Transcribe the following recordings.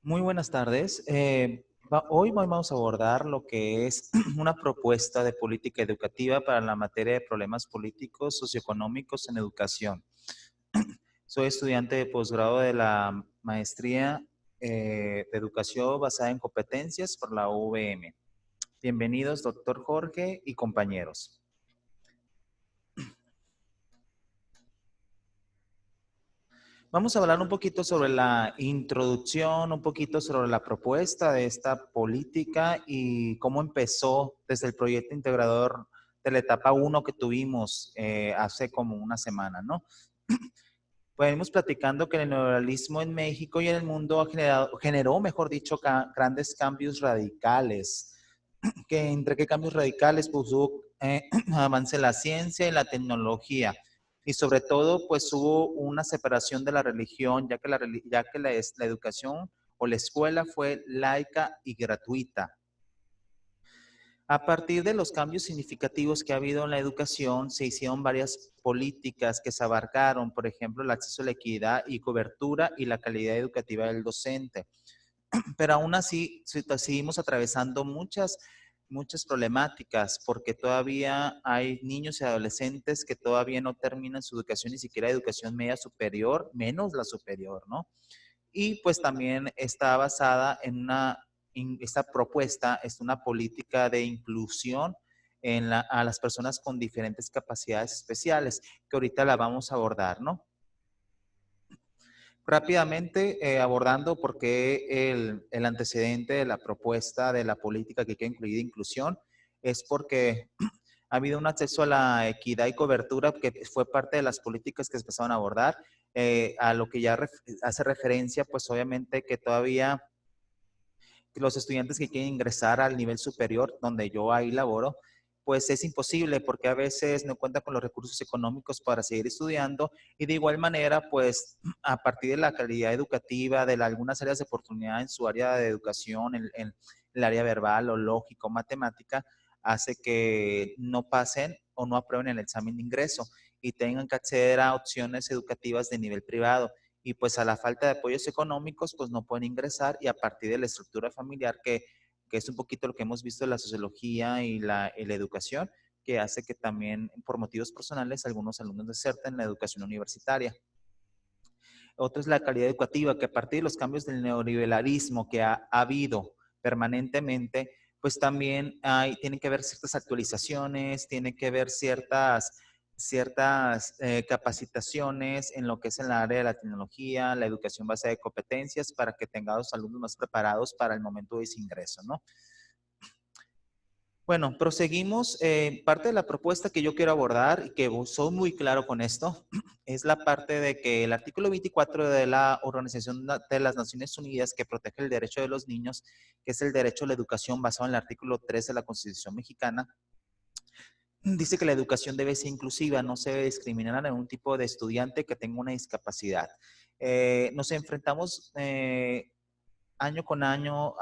Muy buenas tardes. Hoy vamos a abordar lo que es una propuesta de política educativa para la materia de problemas políticos socioeconómicos en educación. Soy estudiante de posgrado de la maestría de educación basada en competencias por la UVM. Bienvenidos, doctor Jorge y compañeros. Vamos a hablar un poquito sobre la introducción, un poquito sobre la propuesta de esta política y cómo empezó desde el proyecto integrador de la etapa uno que tuvimos hace como una semana, ¿no? Venimos platicando que el neoliberalismo en México y en el mundo generó, mejor dicho, grandes cambios radicales. ¿Entre qué cambios radicales? Pues hubo avance en la ciencia y la tecnología. Y sobre todo, pues hubo una separación de la religión, ya que la educación o la escuela fue laica y gratuita. A partir de los cambios significativos que ha habido en la educación, se hicieron varias políticas que se abarcaron, por ejemplo, el acceso a la equidad y cobertura y la calidad educativa del docente. Pero aún así seguimos atravesando muchas problemáticas porque todavía hay niños y adolescentes que todavía no terminan su educación, ni siquiera educación media superior, menos la superior, ¿no? Y pues también está basada esta propuesta es una política de inclusión a las personas con diferentes capacidades especiales, que ahorita la vamos a abordar, ¿no? Rápidamente abordando por qué el antecedente de la propuesta de la política que quiere incluir inclusión es porque ha habido un acceso a la equidad y cobertura que fue parte de las políticas que se empezaron a abordar, a lo que ya hace referencia, pues obviamente que todavía los estudiantes que quieren ingresar al nivel superior, donde yo ahí laboro, pues es imposible porque a veces no cuentan con los recursos económicos para seguir estudiando y de igual manera, pues a partir de la calidad educativa, de algunas áreas de oportunidad en su área de educación, en el área verbal o lógico, matemática, hace que no pasen o no aprueben el examen de ingreso y tengan que acceder a opciones educativas de nivel privado y pues a la falta de apoyos económicos pues no pueden ingresar y a partir de la estructura familiar que es un poquito lo que hemos visto en la sociología y la educación, que hace que también por motivos personales algunos alumnos deserten la educación universitaria. Otro es la calidad educativa, que a partir de los cambios del neoliberalismo que ha habido permanentemente, pues también tienen que haber ciertas actualizaciones, tienen que haber ciertas capacitaciones en lo que es en la área de la tecnología, la educación basada en competencias, para que tengan los alumnos más preparados para el momento de ese ingreso, ¿no? Bueno, proseguimos. Parte de la propuesta que yo quiero abordar y que soy muy claro con esto es la parte de que el artículo 24 de la Organización de las Naciones Unidas que protege el derecho de los niños, que es el derecho a la educación basado en el artículo 3 de la Constitución mexicana, dice que la educación debe ser inclusiva, no se debe discriminar a ningún tipo de estudiante que tenga una discapacidad. Nos enfrentamos año con año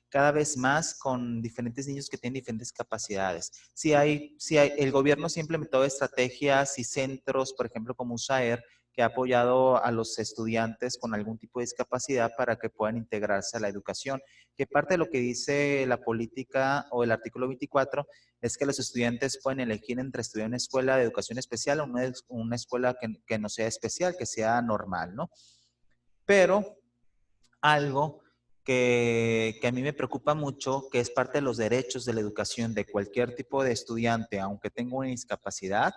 cada vez más con diferentes niños que tienen diferentes capacidades. El gobierno sí ha implementado estrategias y centros, por ejemplo, como USAER, que ha apoyado a los estudiantes con algún tipo de discapacidad para que puedan integrarse a la educación. Que parte de lo que dice la política o el artículo 24 es que los estudiantes pueden elegir entre estudiar en una escuela de educación especial o una escuela que no sea especial, que sea normal, ¿no? Pero algo que a mí me preocupa mucho, que es parte de los derechos de la educación de cualquier tipo de estudiante, aunque tenga una discapacidad,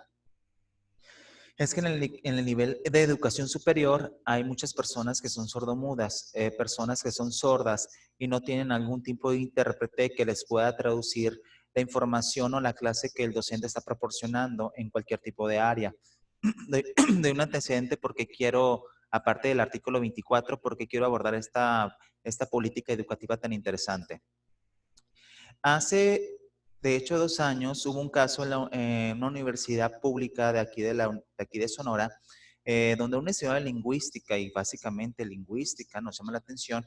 es que en el nivel de educación superior hay muchas personas que son sordomudas, personas que son sordas y no tienen algún tipo de intérprete que les pueda traducir la información o la clase que el docente está proporcionando en cualquier tipo de área. De un antecedente porque quiero, aparte del artículo 24, porque quiero abordar esta política educativa tan interesante. Hace, de hecho, 2 años hubo un caso en una universidad pública de aquí de Sonora, donde un estudiante de lingüística y básicamente lingüística, nos llama la atención,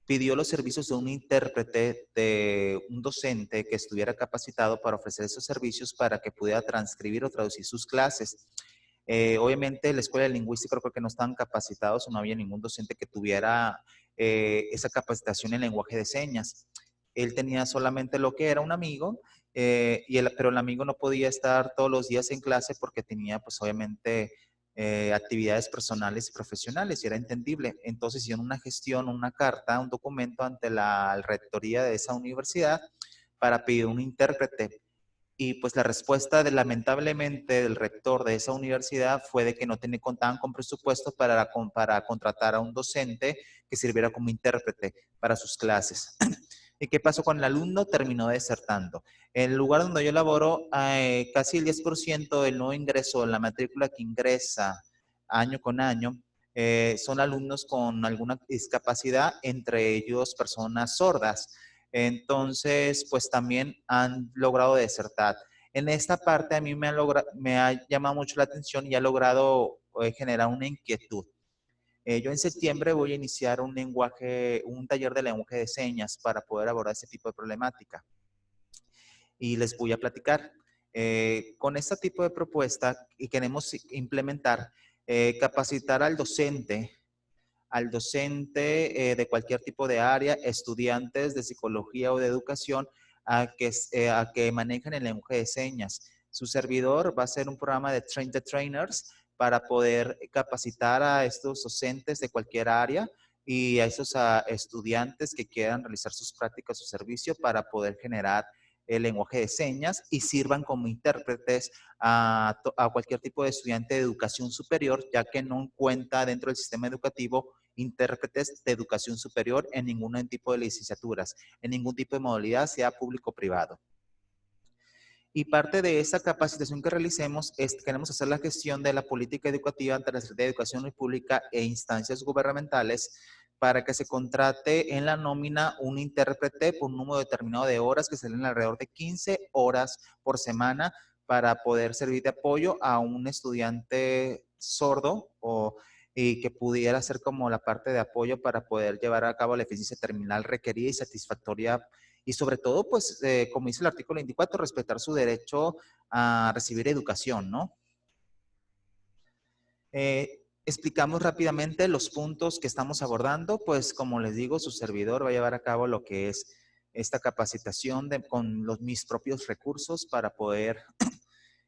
pidió los servicios de un intérprete, de un docente que estuviera capacitado para ofrecer esos servicios para que pudiera transcribir o traducir sus clases. Obviamente la escuela de lingüística creo que no estaban capacitados o no había ningún docente que tuviera esa capacitación en lenguaje de señas. Él tenía solamente lo que era un amigo, pero el amigo no podía estar todos los días en clase porque tenía, pues obviamente, actividades personales y profesionales, y era entendible. Entonces hicieron una gestión, una carta, un documento ante la rectoría de esa universidad para pedir un intérprete. Y pues la respuesta, lamentablemente, del rector de esa universidad fue de que no contaban con presupuesto para contratar a un docente que sirviera como intérprete para sus clases. ¿Y qué pasó con el alumno? Terminó desertando. En el lugar donde yo laboro, casi el 10% del nuevo ingreso, la matrícula que ingresa año con año, son alumnos con alguna discapacidad, entre ellos personas sordas. Entonces, pues también han logrado desertar. En esta parte a mí me ha llamado mucho la atención y ha logrado generar una inquietud. Yo en septiembre voy a iniciar un taller de lenguaje de señas para poder abordar ese tipo de problemática. Y les voy a platicar. Con este tipo de propuesta y queremos implementar, capacitar al docente de cualquier tipo de área, estudiantes de psicología o de educación, a que manejen el lenguaje de señas. Su servidor va a ser un programa de Train the Trainers para poder capacitar a estos docentes de cualquier área y a esos estudiantes que quieran realizar sus prácticas o servicio para poder generar el lenguaje de señas y sirvan como intérpretes a cualquier tipo de estudiante de educación superior, ya que no cuenta dentro del sistema educativo intérpretes de educación superior en ningún tipo de licenciaturas, en ningún tipo de modalidad, sea público o privado. Y parte de esa capacitación que realicemos es que queremos hacer la gestión de la política educativa ante la Secretaría de Educación Pública e instancias gubernamentales para que se contrate en la nómina un intérprete por un número determinado de horas, que salen alrededor de 15 horas por semana, para poder servir de apoyo a un estudiante sordo y que pudiera ser como la parte de apoyo para poder llevar a cabo la eficiencia terminal requerida y satisfactoria, y sobre todo, pues, como dice el artículo 24, respetar su derecho a recibir educación, ¿no? Explicamos rápidamente los puntos que estamos abordando. Pues, como les digo, su servidor va a llevar a cabo lo que es esta capacitación con mis propios recursos para poder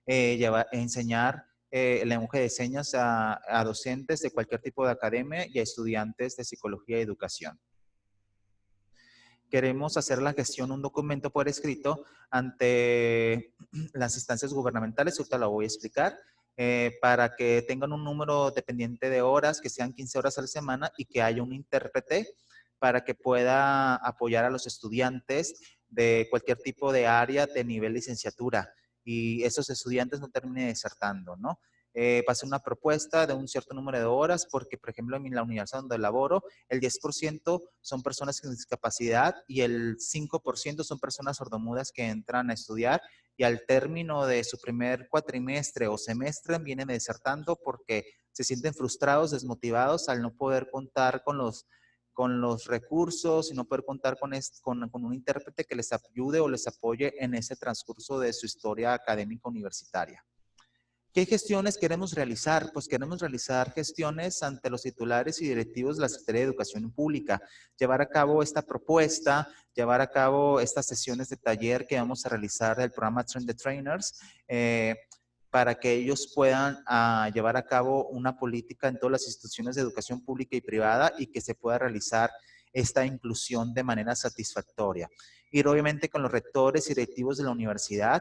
enseñar el lenguaje de señas a docentes de cualquier tipo de academia y a estudiantes de psicología y educación. Queremos hacer la gestión, un documento por escrito ante las instancias gubernamentales, ahorita lo voy a explicar, para que tengan un número dependiente de horas, que sean 15 horas a la semana y que haya un intérprete para que pueda apoyar a los estudiantes de cualquier tipo de área de nivel licenciatura y esos estudiantes no terminen desertando, ¿no? Va a ser una propuesta de un cierto número de horas porque, por ejemplo, en la universidad donde laboro, el 10% son personas con discapacidad y el 5% son personas sordomudas que entran a estudiar y al término de su primer cuatrimestre o semestre vienen desertando porque se sienten frustrados, desmotivados al no poder contar con los recursos y no poder contar con un intérprete que les ayude o les apoye en ese transcurso de su historia académica universitaria. ¿Qué gestiones queremos realizar? Pues queremos realizar gestiones ante los titulares y directivos de la Secretaría de Educación Pública, llevar a cabo esta propuesta, llevar a cabo estas sesiones de taller que vamos a realizar del programa Train the Trainers, para que ellos puedan llevar a cabo una política en todas las instituciones de educación pública y privada y que se pueda realizar esta inclusión de manera satisfactoria. Ir obviamente con los rectores y directivos de la universidad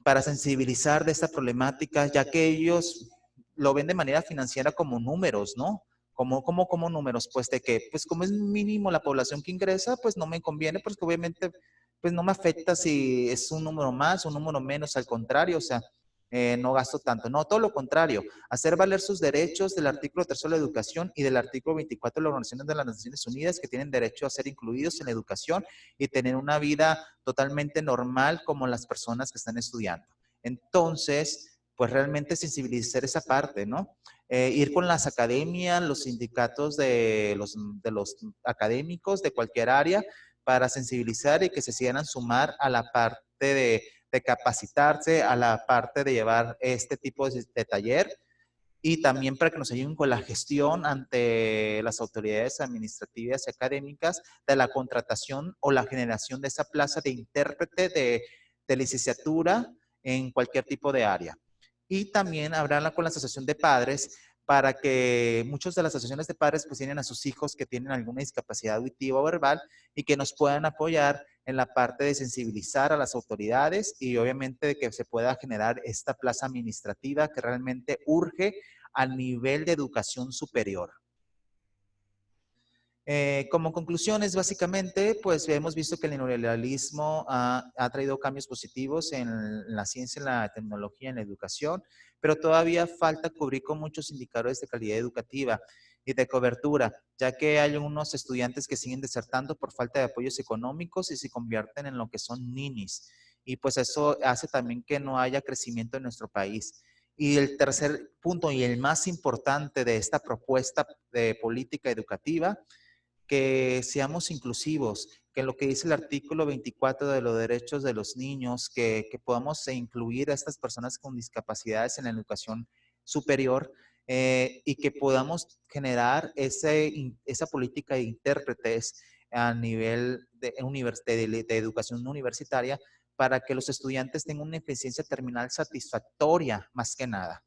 para sensibilizar de esta problemática, ya que ellos lo ven de manera financiera como números, ¿no? Como números, pues de que, pues como es mínimo la población que ingresa, pues no me conviene, porque obviamente, pues no me afecta si es un número más, un número menos, al contrario, o sea, no gasto tanto. No, todo lo contrario, hacer valer sus derechos del artículo 3 de la educación y del artículo 24 de la Organización de las Naciones Unidas, que tienen derecho a ser incluidos en la educación y tener una vida totalmente normal como las personas que están estudiando. Entonces, pues realmente sensibilizar esa parte, ¿no? Ir con las academias, los sindicatos de los académicos de cualquier área para sensibilizar y que se sigan a sumar a la parte de capacitarse, a la parte de llevar este tipo de taller y también para que nos ayuden con la gestión ante las autoridades administrativas y académicas de la contratación o la generación de esa plaza de intérprete de licenciatura en cualquier tipo de área. Y también hablarla con la asociación de padres para que muchas de las asociaciones de padres pues tienen a sus hijos que tienen alguna discapacidad auditiva o verbal y que nos puedan apoyar en la parte de sensibilizar a las autoridades y obviamente de que se pueda generar esta plaza administrativa que realmente urge a nivel de educación superior. Como conclusiones, básicamente, pues hemos visto que el neoliberalismo ha traído cambios positivos en la ciencia, en la tecnología, en la educación, pero todavía falta cubrir con muchos indicadores de calidad educativa y de cobertura, ya que hay unos estudiantes que siguen desertando por falta de apoyos económicos y se convierten en lo que son ninis. Y pues eso hace también que no haya crecimiento en nuestro país. Y el tercer punto y el más importante de esta propuesta de política educativa, que seamos inclusivos, que lo que dice el artículo 24 de los derechos de los niños, que podamos incluir a estas personas con discapacidades en la educación superior y que podamos generar esa política de intérpretes a nivel de educación universitaria para que los estudiantes tengan una eficiencia terminal satisfactoria más que nada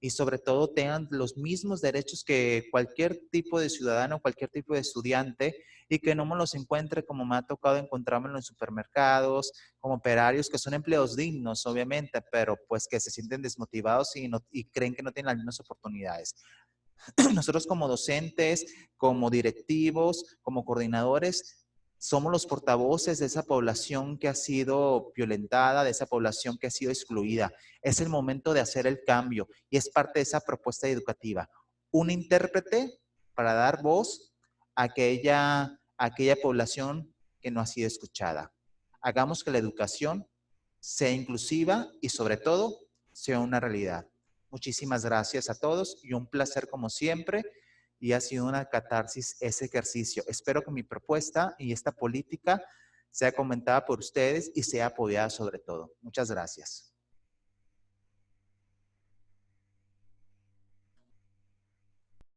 y sobre todo tengan los mismos derechos que cualquier tipo de ciudadano, cualquier tipo de estudiante y que no me los encuentre como me ha tocado encontrarme en los supermercados, como operarios que son empleos dignos, obviamente, pero pues que se sienten desmotivados y creen que no tienen las mismas oportunidades. Nosotros como docentes, como directivos, como coordinadores, somos los portavoces de esa población que ha sido violentada, de esa población que ha sido excluida. Es el momento de hacer el cambio y es parte de esa propuesta educativa. Un intérprete para dar voz a aquella población que no ha sido escuchada. Hagamos que la educación sea inclusiva y sobre todo sea una realidad. Muchísimas gracias a todos y un placer como siempre y ha sido una catarsis ese ejercicio. Espero que mi propuesta y esta política sea comentada por ustedes y sea apoyada sobre todo. Muchas gracias.